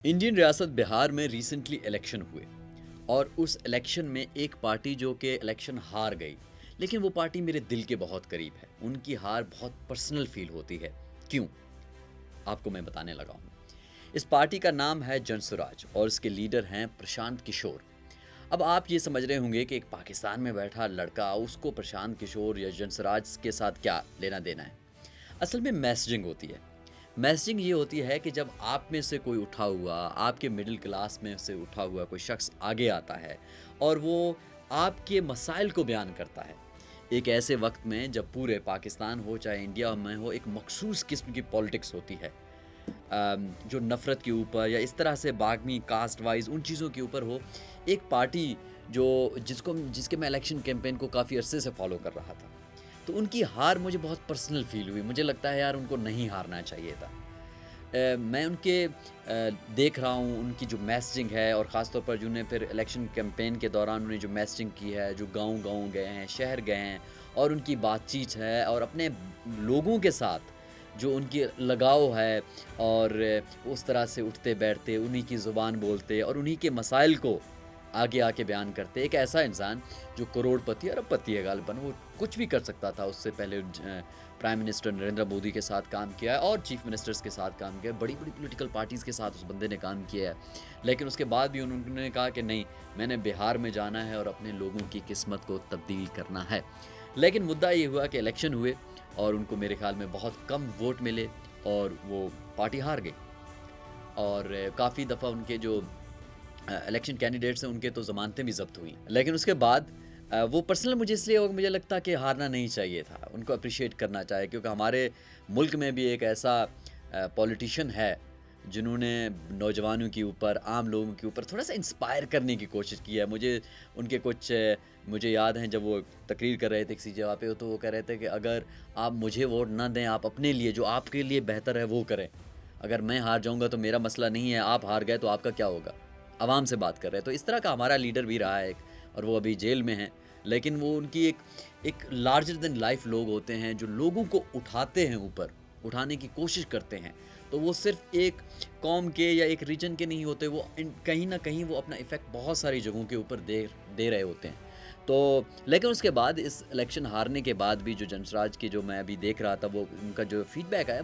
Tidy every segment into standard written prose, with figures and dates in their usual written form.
Indian रियासत बिहार में recently election हुए और उस इलेक्शन में एक पार्टी जो कि इलेक्शन हार गई, लेकिन वो पार्टी मेरे दिल के बहुत करीब है। उनकी हार बहुत पर्सनल फील होती है। क्यों? आपको मैं बताने लगा हूँ। इस पार्टी का नाम है जनसुराज और इसके लीडर हैं प्रशांत किशोर। अब आप ये समझ रहे होंगे कि एक पाकिस्तान में बैठा लड़का, उसको प्रशांत किशोर या जनसुराज के साथ क्या लेना देना है। असल में मैसेजिंग होती है। मैसेजिंग ये होती है कि जब आप में से कोई उठा हुआ, आपके मिडिल क्लास में से उठा हुआ कोई शख्स आगे आता है और वो आपके मसाइल को बयान करता है, एक ऐसे वक्त में जब पूरे पाकिस्तान हो चाहे इंडिया में हो, एक मखसूस किस्म की पॉलिटिक्स होती है जो नफ़रत के ऊपर या इस तरह से बागमी कास्ट वाइज उन चीज़ों के ऊपर हो। एक पार्टी जो जिसके मैं इलेक्शन कैंपेन को काफ़ी अरसे से फॉलो कर रहा था, तो उनकी हार मुझे बहुत पर्सनल फ़ील हुई। मुझे लगता है यार उनको नहीं हारना चाहिए था। मैं उनके देख रहा हूँ उनकी जो मैसेजिंग है और ख़ास तौर पर जिन्होंने फिर इलेक्शन कैंपेन के दौरान उन्होंने जो मैसेजिंग की है, जो गाँव-गाँव गए हैं, शहर गए हैं और उनकी बातचीत है और अपने लोगों के साथ जो उनकी लगाव है और उस तरह से उठते-बैठते, उन्हीं की ज़ुबान बोलते और उन्हीं के मसाइल को आगे आके बयान करते। एक ऐसा इंसान जो करोड़पति अरबपति है गालिबन, वो कुछ भी कर सकता था। उससे पहले प्राइम मिनिस्टर नरेंद्र मोदी के साथ काम किया है और चीफ मिनिस्टर्स के साथ काम किया है, बड़ी-बड़ी पॉलिटिकल पार्टीज़ के साथ उस बंदे ने काम किया है। लेकिन उसके बाद भी उन्होंने कहा कि नहीं, मैंने बिहार में जाना है और अपने लोगों की किस्मत को तब्दील करना है। लेकिन मुद्दा ये हुआ कि इलेक्शन हुए और उनको मेरे ख़्याल में बहुत कम वोट मिले और वो पार्टी हार गई। और काफ़ी दफ़ा उनके जो इलेक्शन कैंडिडेट्स हैं उनके तो ज़मानतें भी ज़ब्त हुई। लेकिन उसके बाद वो पर्सनल मुझे इसलिए और मुझे लगता कि हारना नहीं चाहिए था, उनको अप्रिशिएट करना चाहिए क्योंकि हमारे मुल्क में भी एक ऐसा पॉलिटिशियन है जिन्होंने नौजवानों के ऊपर, आम लोगों के ऊपर थोड़ा-सा इंस्पायर करने की कोशिश की है। मुझे उनके कुछ मुझे याद हैं जब वो तकरीर कर रहे थे किसी जगह पे, तो वो कह रहे थे कि अगर आप मुझे वोट ना दें, आप अपने लिए जो आपके लिए बेहतर है वो करें। अगर मैं हार जाऊँगा तो मेरा मसला नहीं है, आप हार गए तो आपका क्या होगा? आवाम से बात कर रहे हैं। तो इस तरह का हमारा लीडर भी रहा है एक, और वो अभी जेल में हैं। लेकिन वो उनकी एक लार्जर देन लाइफ लोग होते हैं जो लोगों को उठाते हैं ऊपर, उठाने की कोशिश करते हैं। तो वो सिर्फ़ एक कौम के या एक रीजन के नहीं होते, वो कहीं न कहीं वो अपना इफ़ेक्ट बहुत सारी जगहों के ऊपर दे रहे होते हैं। तो लेकिन उसके बाद इस इलेक्शन हारने के बाद भी जो जनसराज की जो मैं अभी देख रहा था, वो उनका जो फ़ीडबैक आया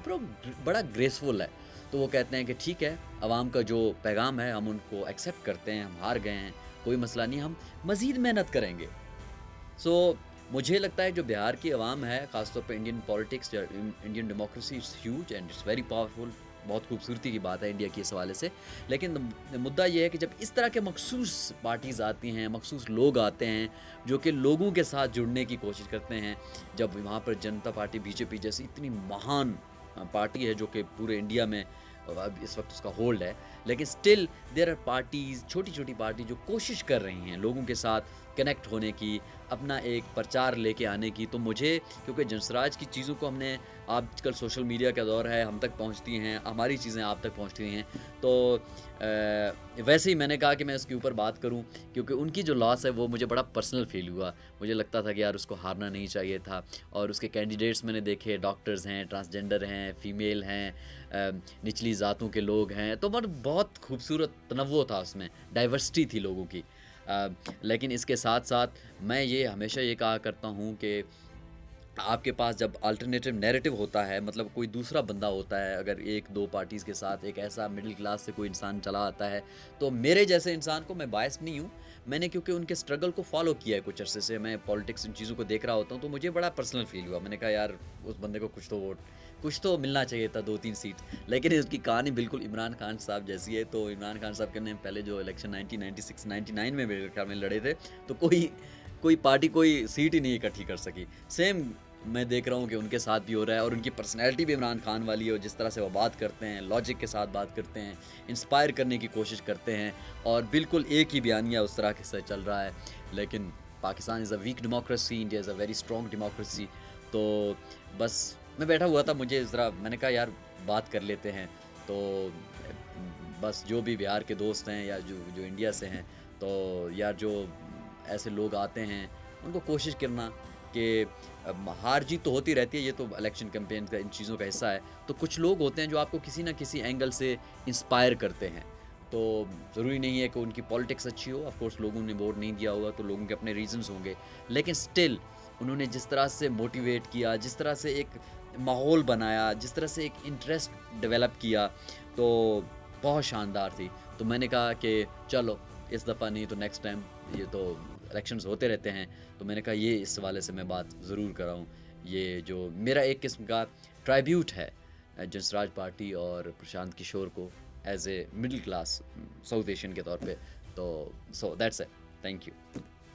बड़ा ग्रेसफुल है। तो वो कहते हैं कि ठीक है, आवाम का जो पैगाम है हम उनको एक्सेप्ट करते हैं, हम हार गए हैं, कोई मसला नहीं, हम मज़ीद मेहनत करेंगे। सो मुझे लगता है जो बिहार की आवाम है, ख़ास तौर पे इंडियन पॉलिटिक्स या Indian democracy is huge and it's very powerful. बहुत खूबसूरती की बात है इंडिया की इस हवाले से। लेकिन मुद्दा ये है कि जब इस तरह के मखसूस पार्टीज़ आती हैं, मखसूस लोग आते हैं, जो कि लोगों के साथ जुड़ने की कोशिश करते हैं, जब वहाँ पर जनता पार्टी बीजेपी जैसी इतनी महान पार्टी है जो कि पूरे इंडिया में अब इस वक्त उसका होल्ड है, लेकिन स्टिल देयर आर पार्टीज़, छोटी-छोटी पार्टी जो कोशिश कर रही हैं लोगों के साथ कनेक्ट होने की, अपना एक प्रचार लेके आने की। तो मुझे क्योंकि जनसराज की चीज़ों को हमने, आजकल सोशल मीडिया का दौर है, हम तक पहुंचती हैं, हमारी चीज़ें आप तक पहुंचती हैं, तो वैसे ही मैंने कहा कि मैं इसके ऊपर बात करूं क्योंकि उनकी जो लॉस है वो मुझे बड़ा पर्सनल फील हुआ। मुझे लगता था कि यार उसको हारना नहीं चाहिए था। और उसके कैंडिडेट्स मैंने देखे, डॉक्टर्स हैं, ट्रांसजेंडर हैं, फ़ीमेल हैं, निचली ज़ातों के लोग हैं, तो बहुत खूबसूरत तनव्वुर था उसमें, डाइवर्सिटी थी लोगों की। लेकिन इसके साथ-साथ मैं ये हमेशा ये कहा करता हूँ कि आपके पास जब अल्टरनेटिव नैरेटिव होता है, मतलब कोई दूसरा बंदा होता है, अगर 1-2 पार्टीज़ के साथ एक ऐसा मिडिल क्लास से कोई इंसान चला आता है, तो मेरे जैसे इंसान को, मैं बायस्ड नहीं हूँ, मैंने क्योंकि उनके स्ट्रगल को फ़ॉलो किया है कुछ अरसे से, मैं पॉलिटिक्स इन चीज़ों को देख रहा होता हूँ, तो मुझे बड़ा पर्सनल फ़ील हुआ। मैंने कहा यार उस बंदे को कुछ तो मिलना चाहिए था, 2-3 सीट। लेकिन उसकी कहानी बिल्कुल इमरान खान साहब जैसी है। तो इमरान खान साहब के ने पहले जो इलेक्शन 1996-99 में मेरे ख्याल में लड़े थे, तो कोई पार्टी कोई सीट ही नहीं इकट्ठी कर सकी। सेम मैं देख रहा हूँ कि उनके साथ भी हो रहा है और उनकी पर्सनैलिटी भी इमरान खान वाली है, और जिस तरह से वो बात करते हैं, लॉजिक के साथ बात करते हैं, इंस्पायर करने की कोशिश करते हैं, और बिल्कुल एक ही बयानिया उस तरह से चल रहा है। लेकिन Pakistan is a weak democracy, India is a very strong democracy. तो बस मैं बैठा हुआ था, मुझे ज़रा मैंने कहा यार बात कर लेते हैं। तो बस जो भी बिहार के दोस्त हैं या जो जो इंडिया से हैं, तो यार जो ऐसे लोग आते हैं उनको कोशिश करना कि हार जीत तो होती रहती है, ये तो इलेक्शन कैंपेन का इन चीज़ों का हिस्सा है। तो कुछ लोग होते हैं जो आपको किसी न किसी एंगल से इंस्पायर करते हैं। تو ضروری نہیں ہے کہ ان کی پالیٹکس اچھی ہو. آف کورس لوگوں نے ووٹ نہیں دیا ہوگا تو لوگوں کے اپنے ریزنز ہوں گے, لیکن اسٹل انہوں نے جس طرح سے موٹیویٹ کیا, جس طرح سے ایک ماحول بنایا, جس طرح سے ایک انٹرسٹ ڈیولپ کیا, تو بہت شاندار تھی. تو میں نے کہا کہ چلو اس دفعہ نہیں تو نیکسٹ ٹائم, یہ تو الیکشنز ہوتے رہتے ہیں, تو میں نے کہا یہ اس حوالے سے میں بات ضرور کراؤں. یہ جو میرا ایک قسم کا ٹرائیبیوٹ ہے جنس راج پارٹی اور پرشانت کشور کو as a middle class south Asian کے طور پہ. تو so that's it. Thank you.